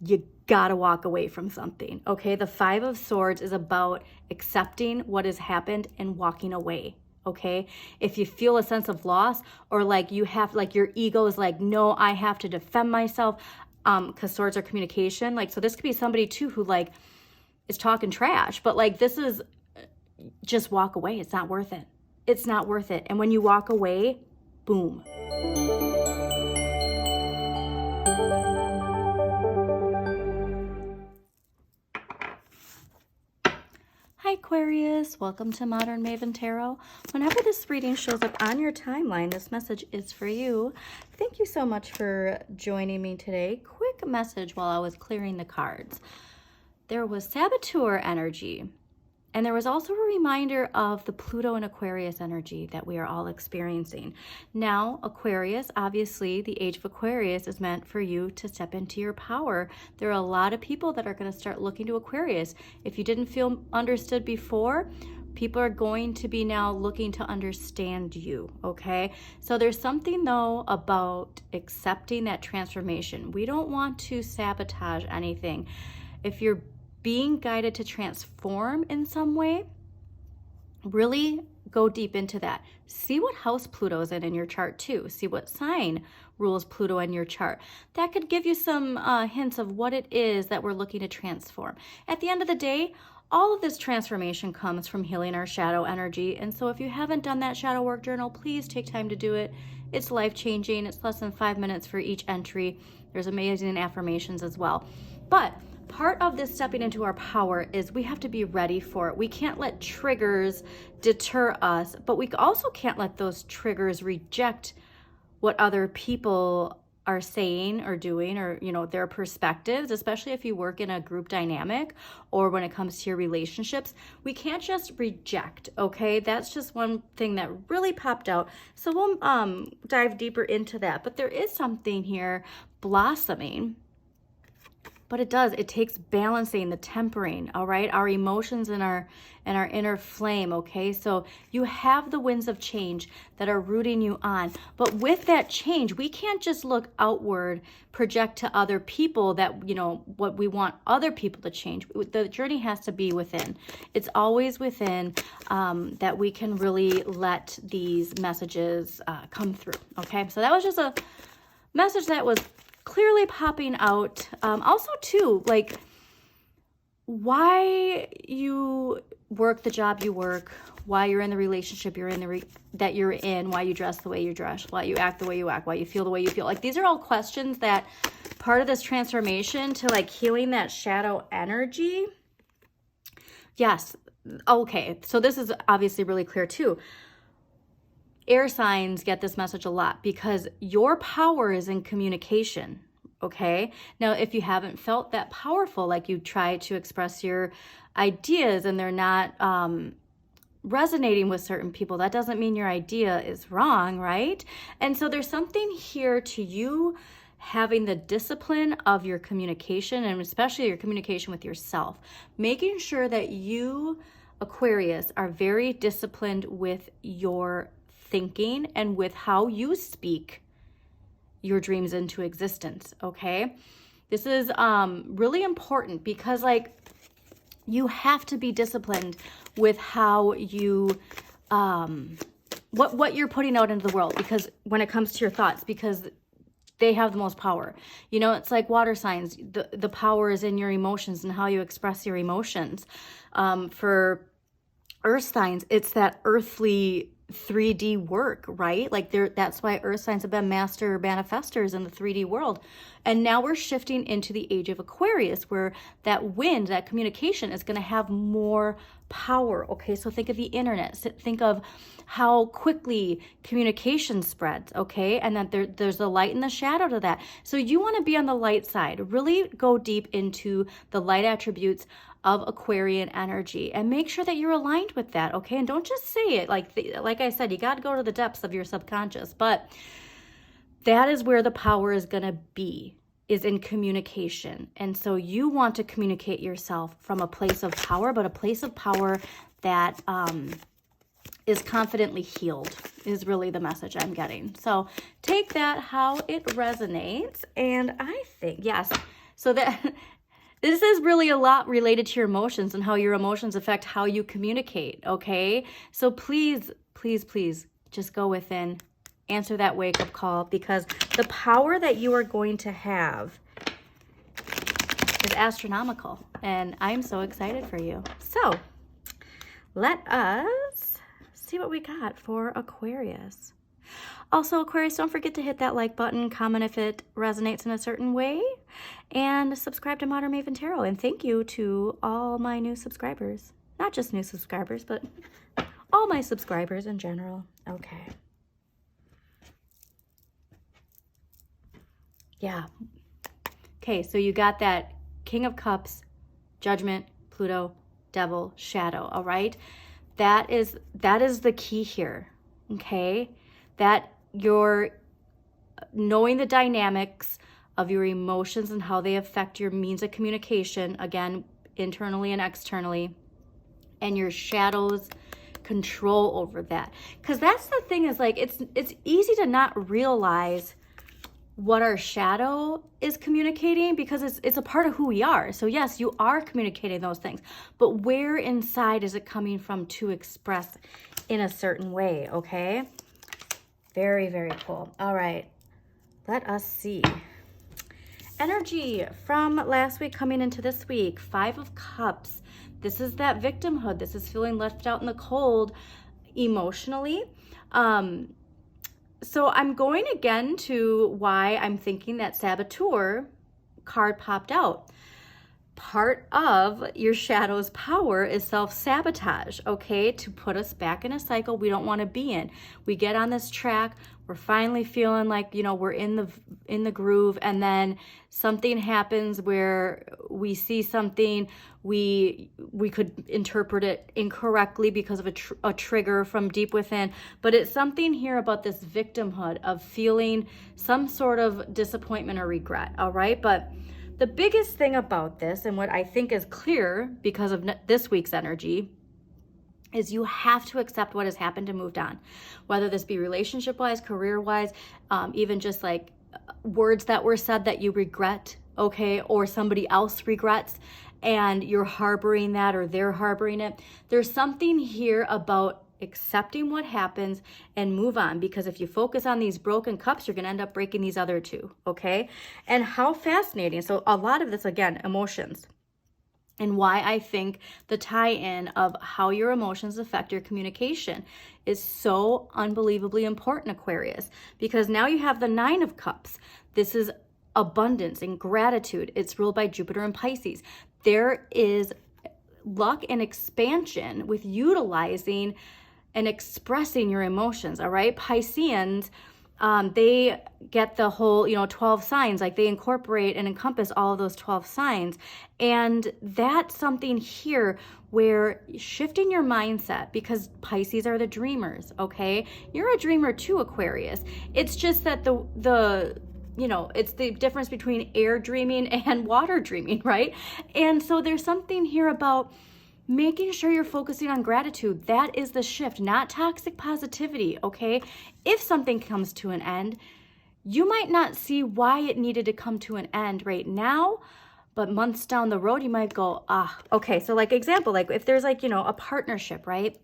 you gotta walk away from something, okay? The Five of Swords is about accepting what has happened and walking away, okay? If you feel a sense of loss, or like you have, like your ego is like, no, I have to defend myself, because swords are communication. Like, so this could be somebody too who like is talking trash, but like this is just walk away. It's not worth it. It's not worth it. And when you walk away, boom. Hi Aquarius, welcome to Modern Maven Tarot. Whenever this reading shows up on your timeline, this message is for you. Thank you so much for joining me today. Quick message while I was clearing the cards. There was Saboteur energy, and there was also a reminder of the Pluto and Aquarius energy that we are all experiencing. Now, Aquarius, obviously, the age of Aquarius is meant for you to step into your power. There are a lot of people that are going to start looking to Aquarius. If you didn't feel understood before, people are going to be now looking to understand you, okay? So there's something, though, about accepting that transformation. We don't want to sabotage anything. If you're being guided to transform in some way, really go deep into that. See what house Pluto's in your chart too. See what sign rules Pluto in your chart. That could give you some hints of what it is that we're looking to transform. At the end of the day, all of this transformation comes from healing our shadow energy. And so if you haven't done that shadow work journal, please take time to do it. It's life-changing. It's less than 5 minutes for each entry. There's amazing affirmations as well. But part of this stepping into our power is we have to be ready for it. We can't let triggers deter us, but we also can't let those triggers reject what other people are saying or doing, or, you know, their perspectives, especially if you work in a group dynamic or when it comes to your relationships. We can't just reject, okay? That's just one thing that really popped out. So we'll dive deeper into that. But there is something here blossoming. But it takes balancing, the tempering, all right? Our emotions and our inner flame, okay? So you have the winds of change that are rooting you on. But with that change, we can't just look outward, project to other people that, you know, what we want other people to change. The journey has to be within. It's always within that we can really let these messages come through, okay? So that was just a message that was clearly popping out. Also too, like why you work the job you work, why you're in the relationship you're in, that you're in, why you dress the way you dress, why you act the way you act, why you feel the way you feel. Like these are all questions that part of this transformation to like healing that shadow energy. Yes. Okay. So this is obviously really clear too. Air signs get this message a lot because your power is in communication, okay? Now, if you haven't felt that powerful, like you try to express your ideas and they're not resonating with certain people, that doesn't mean your idea is wrong, right? And so there's something here to you having the discipline of your communication, and especially your communication with yourself, making sure that you, Aquarius, are very disciplined with your thinking and with how you speak your dreams into existence, okay? This is really important because like you have to be disciplined with how you what you're putting out into the world, because when it comes to your thoughts, because they have the most power. You know, it's like water signs. The power is in your emotions and how you express your emotions. For earth signs, it's that earthly 3D work, right? Like that's why earth signs have been master manifestors in the 3D world. And now we're shifting into the age of Aquarius, where that wind, that communication is going to have more power. Okay, so think of the internet. Think of how quickly communication spreads, okay? And that there's the light and the shadow to that. So you want to be on the light side. Really go deep into the light attributes of Aquarian energy and make sure that you're aligned with that, okay? And don't just say it. Like I said, you got to go to the depths of your subconscious, but that is where the power is going to be, is in communication. And so you want to communicate yourself from a place of power, but a place of power that is confidently healed is really the message I'm getting. So take that how it resonates. And I think, yes, So that this is really a lot related to your emotions and how your emotions affect how you communicate, okay? So please, please, please just go within, answer that wake-up call, because the power that you are going to have is astronomical, and I'm so excited for you. So let us see what we got for Aquarius. Also, Aquarius, don't forget to hit that like button, comment if it resonates in a certain way, and subscribe to Modern Maven Tarot. And thank you to all my new subscribers. Not just new subscribers, but all my subscribers in general. Okay. Yeah. Okay, so you got that King of Cups, Judgment, Pluto, Devil, Shadow, all right? That is the key here, okay? That you're knowing the dynamics of your emotions and how they affect your means of communication, again, internally and externally, and your shadow's control over that. Because that's the thing, is like, it's easy to not realize what our shadow is communicating, because it's a part of who we are. So yes, you are communicating those things, but where inside is it coming from to express in a certain way, okay? Very, very cool. All right, let us see. Energy from last week coming into this week. 5 of Cups. This is that victimhood. This is feeling left out in the cold emotionally. So I'm going again to why I'm thinking that Saboteur card popped out. Part of your shadow's power is self-sabotage, okay? To put us back in a cycle we don't want to be in. We get on this track, we're finally feeling like, you know, we're in the groove, and then something happens where we see something, we could interpret it incorrectly because of a trigger from deep within, but it's something here about this victimhood of feeling some sort of disappointment or regret, all right? But the biggest thing about this, and what I think is clear because of this week's energy, is you have to accept what has happened and moved on. Whether this be relationship-wise, career-wise, even just like words that were said that you regret, okay, or somebody else regrets, and you're harboring that, or they're harboring it. There's something here about accepting what happens and move on, because if you focus on these broken cups, you're going to end up breaking these other two, okay? And how fascinating. So a lot of this, again, emotions, and why I think the tie-in of how your emotions affect your communication is so unbelievably important, Aquarius, because now you have the 9 of Cups. This is abundance and gratitude. It's ruled by Jupiter and Pisces. There is luck and expansion with utilizing and expressing your emotions, all right? Pisceans, they get the whole, 12 signs, like they incorporate and encompass all of those 12 signs. And that's something here where shifting your mindset, because Pisces are the dreamers, okay? You're a dreamer too, Aquarius. It's just that it's the difference between air dreaming and water dreaming, right? And so there's something here about making sure you're focusing on gratitude. That is the shift, not toxic positivity, okay? If something comes to an end, you might not see why it needed to come to an end right now, but months down the road, you might go, okay. So like example, like if there's like, a partnership, right?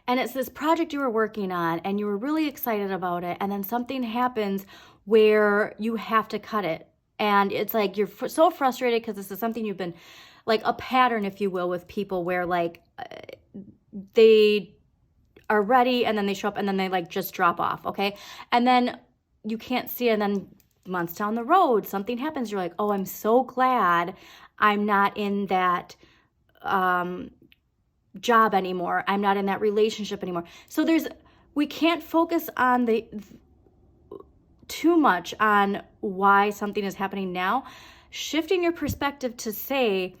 And it's this project you were working on and you were really excited about it, and then something happens where you have to cut it. And it's like you're so frustrated because this is something you've been, like a pattern, if you will, with people where like they are ready and then they show up and then they like just drop off, okay? And then you can't see it, and then months down the road, something happens. You're like, oh, I'm so glad I'm not in that job anymore. I'm not in that relationship anymore. So we can't focus on too much on why something is happening now. Shifting your perspective to say,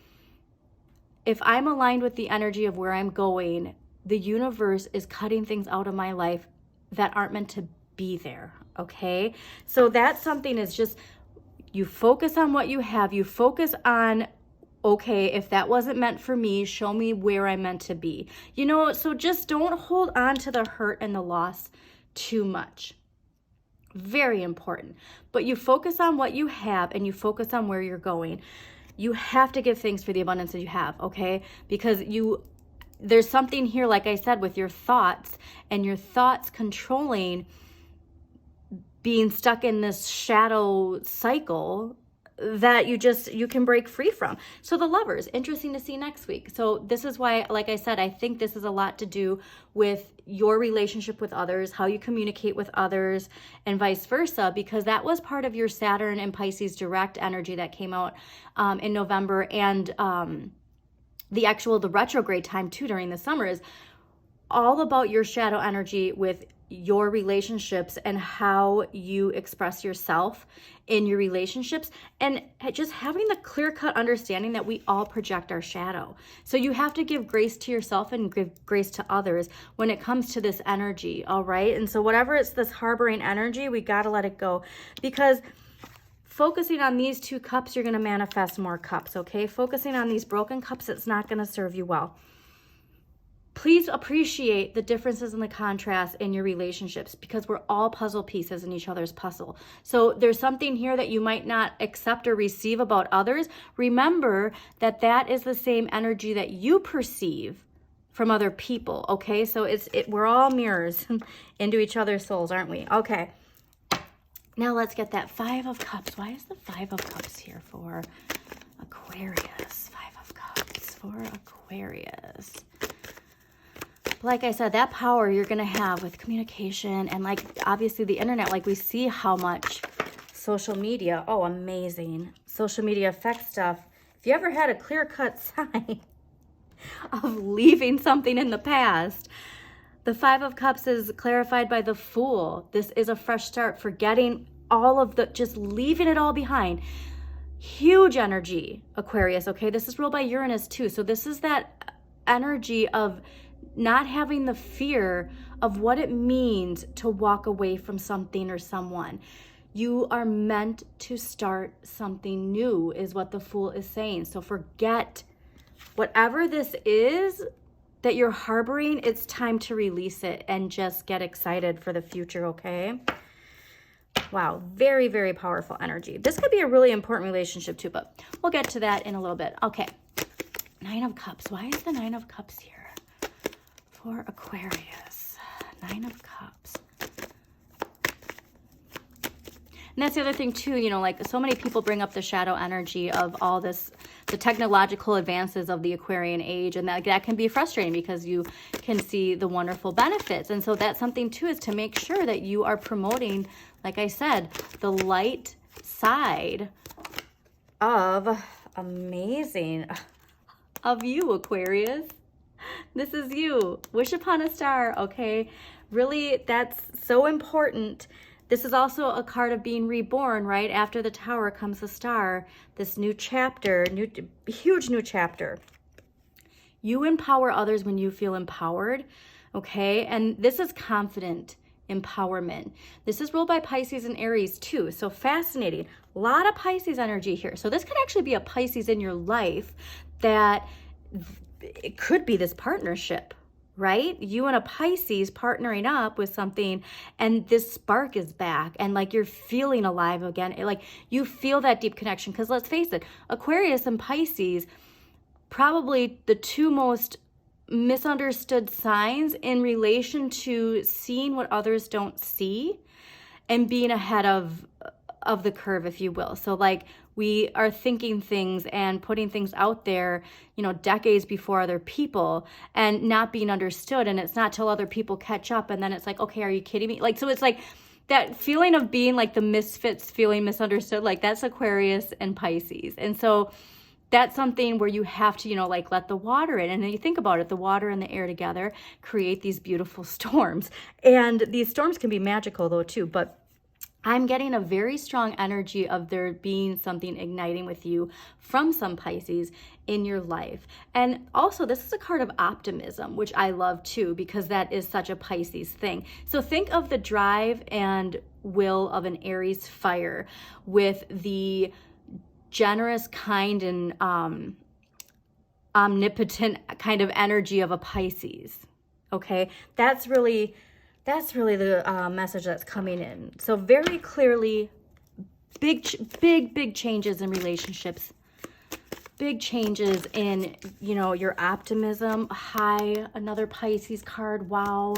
if I'm aligned with the energy of where I'm going, the universe is cutting things out of my life that aren't meant to be there, okay? So that's something, is just, you focus on what you have. You focus on, okay, if that wasn't meant for me, show me where I'm meant to be. So just don't hold on to the hurt and the loss too much. Very important. But you focus on what you have and you focus on where you're going. You have to give thanks for the abundance that you have, okay? Because there's something here, like I said, with your thoughts and your thoughts controlling being stuck in this shadow cycle that you can break free from. So the Lovers, interesting to see next week. So this is why, like I said, I think this is a lot to do with your relationship with others, how you communicate with others, and vice versa, because that was part of your Saturn and Pisces direct energy that came out in November, and the retrograde time too during the summer is all about your shadow energy with your relationships and how you express yourself in your relationships, and just having the clear-cut understanding that we all project our shadow. So you have to give grace to yourself and give grace to others when it comes to this energy, all right? And so whatever it's this harboring energy, we got to let it go, because focusing on these 2 cups, you're going to manifest more cups, okay? Focusing on these broken cups, it's not going to serve you well. Please appreciate the differences and the contrasts in your relationships, because we're all puzzle pieces in each other's puzzle. So there's something here that you might not accept or receive about others. Remember that that is the same energy that you perceive from other people, okay? So we're all mirrors into each other's souls, aren't we? Okay. Now let's get that 5 of Cups. Why is the 5 of Cups here for Aquarius? 5 of Cups for Aquarius. Like I said, that power you're going to have with communication and like obviously the internet, like we see how much social media, oh, amazing. Social media affects stuff. If you ever had a clear-cut sign of leaving something in the past, the 5 of Cups is clarified by the Fool. This is a fresh start, forgetting all of just leaving it all behind. Huge energy, Aquarius, okay? This is ruled by Uranus too. So this is that energy of not having the fear of what it means to walk away from something or someone. You are meant to start something new, is what the Fool is saying. So forget whatever this is that you're harboring. It's time to release it and just get excited for the future, okay? Wow, very, very powerful energy. This could be a really important relationship too, but we'll get to that in a little bit. Okay, 9 of Cups. Why is the 9 of Cups here for Aquarius? 9 of Cups. And that's the other thing too, you know, like so many people bring up the shadow energy of all this, the technological advances of the Aquarian age, and that can be frustrating because you can see the wonderful benefits. And so that's something too, is to make sure that you are promoting, like I said, the light side of amazing of you, Aquarius. This is you. Wish upon a star, okay? Really, that's so important. This is also a card of being reborn, right? After the Tower comes the Star, this new chapter, huge new chapter. You empower others when you feel empowered, okay? And this is confident empowerment. This is ruled by Pisces and Aries too, so fascinating. A lot of Pisces energy here. So this could actually be a Pisces in your life that it could be this partnership, right? You and a Pisces partnering up with something, and this spark is back, and like you're feeling alive again. Like you feel that deep connection, because let's face it, Aquarius and Pisces, probably the 2 most misunderstood signs in relation to seeing what others don't see and being ahead of the curve, if you will. So like we are thinking things and putting things out there, you know, decades before other people, and not being understood. And it's not till other people catch up, and then it's like, okay, are you kidding me? Like, so it's like that feeling of being like the misfits, feeling misunderstood, like that's Aquarius and Pisces. And so that's something where you have to, you know, like let the water in. And then you think about it, the water and the air together create these beautiful storms. And these storms can be magical though too, but I'm getting a very strong energy of there being something igniting with you from some Pisces in your life. And also, this is a card of optimism, which I love too, because that is such a Pisces thing. So think of the drive and will of an Aries fire with the generous, kind, and omnipotent kind of energy of a Pisces. Okay, that's really That's really the message that's coming in. So very clearly, big changes in relationships. Big changes in, you know, your optimism. High, another Pisces card. Wow.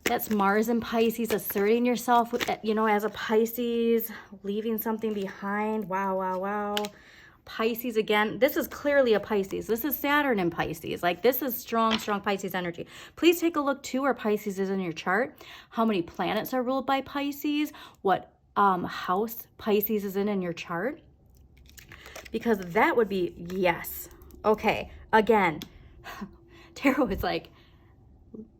That's Mars and Pisces, asserting yourself, with, you know, as a Pisces, leaving something behind. Wow, wow, wow. Pisces again. This is clearly a Pisces. This is Saturn in Pisces. Like, this is strong Pisces energy. Please take a look too where Pisces is in your chart. How many planets are ruled by Pisces? What house Pisces is in your chart? Because that would be, yes. Okay, again, tarot is like,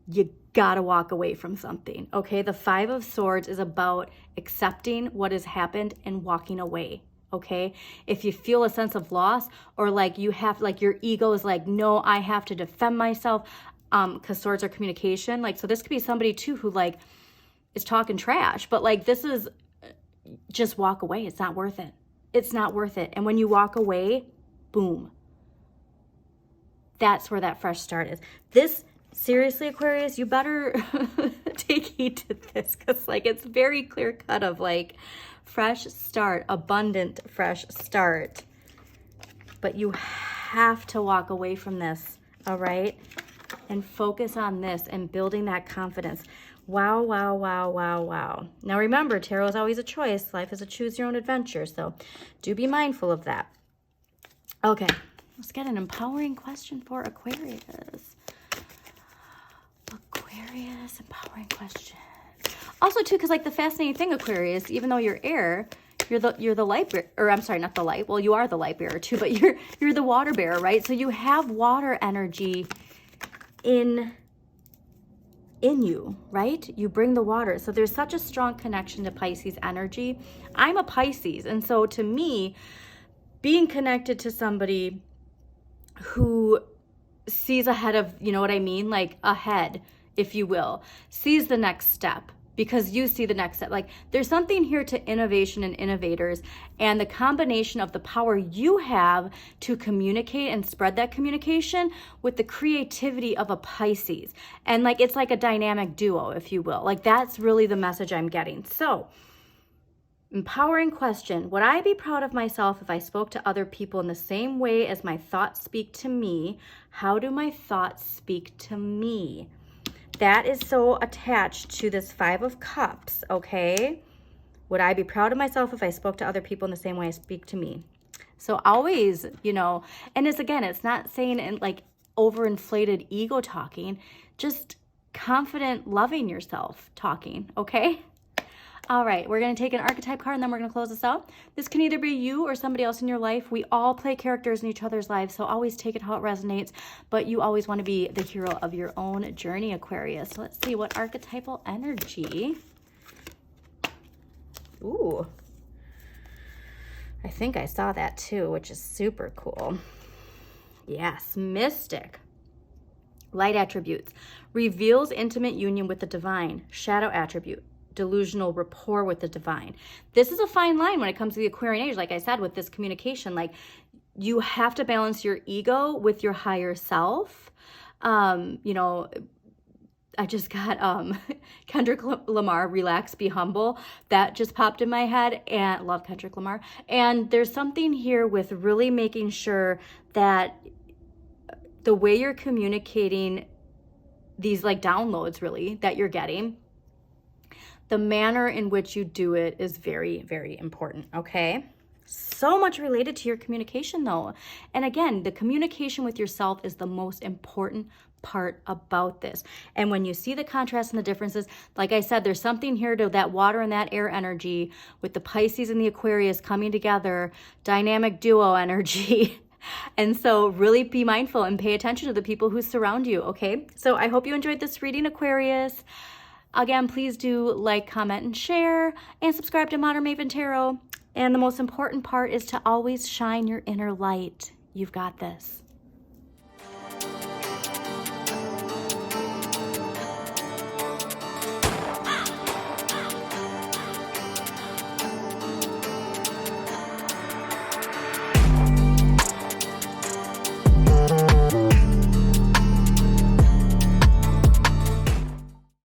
you gotta walk away from something, okay? The Five of Swords is about accepting what has happened and walking away, okay? If you feel a sense of loss, or like you have, like your ego is like, no, I have to defend myself, because swords are communication. Like, so this could be somebody too who like is talking trash, but like this is, just walk away. It's not worth it. It's not worth it. And when you walk away, boom. That's where that fresh start is. This, seriously, Aquarius, you better take heed to this, because like it's very clear cut of like fresh start, abundant fresh start. But you have to walk away from this, all right? And focus on this and building that confidence. Wow, wow, wow, wow, wow. Now remember, tarot is always a choice. Life is a choose your own adventure. So do be mindful of that. Okay, let's get an empowering question for Aquarius. Aquarius, empowering question. Also too, because like the fascinating thing, Aquarius, even though you're air, you're the light bearer, or I'm sorry, not the light. Well, you are the light bearer too, but you're the water bearer, right? So you have water energy in you, right? You bring the water. So there's such a strong connection to Pisces energy. I'm a Pisces. And so to me, being connected to somebody who sees ahead of, you know what I mean? Like ahead, if you will, sees the next step, because you see the next step. Like there's something here to innovation and innovators, and the combination of the power you have to communicate and spread that communication with the creativity of a Pisces. And like, it's like a dynamic duo, if you will. Like that's really the message I'm getting. So empowering question. Would I be proud of myself if I spoke to other people in the same way as my thoughts speak to me? How do my thoughts speak to me? That is so attached to this Five of Cups, okay? Would I be proud of myself if I spoke to other people in the same way I speak to me? So always, you know, and it's again, it's not saying in like overinflated ego talking, just confident loving yourself talking, okay? All right, we're going to take an archetype card and then we're going to close this out. This can either be you or somebody else in your life. We all play characters in each other's lives, so always take it how it resonates, but you always want to be the hero of your own journey, Aquarius. So let's see what archetypal energy. Ooh, I think I saw that too, which is super cool. Yes, mystic. Light attributes. Reveals intimate union with the divine. Shadow attribute. Delusional rapport with the divine. This is a fine line when it comes to the Aquarian age, like I said, with this communication. Like you have to balance your ego with your higher self. You know, I just got Kendrick Lamar, Relax, Be Humble. That just popped in my head, and love Kendrick Lamar. And there's something here with really making sure that the way you're communicating these like downloads really that you're getting, the manner in which you do it is very, very important, okay? So much related to your communication though. And again, the communication with yourself is the most important part about this. And when you see the contrast and the differences, like I said, there's something here to that water and that air energy with the Pisces and the Aquarius coming together, dynamic duo energy. And so really be mindful and pay attention to the people who surround you, okay? So I hope you enjoyed this reading, Aquarius. Again, please do like, comment, and share, and subscribe to Modern Maven Tarot. And the most important part is to always shine your inner light. You've got this.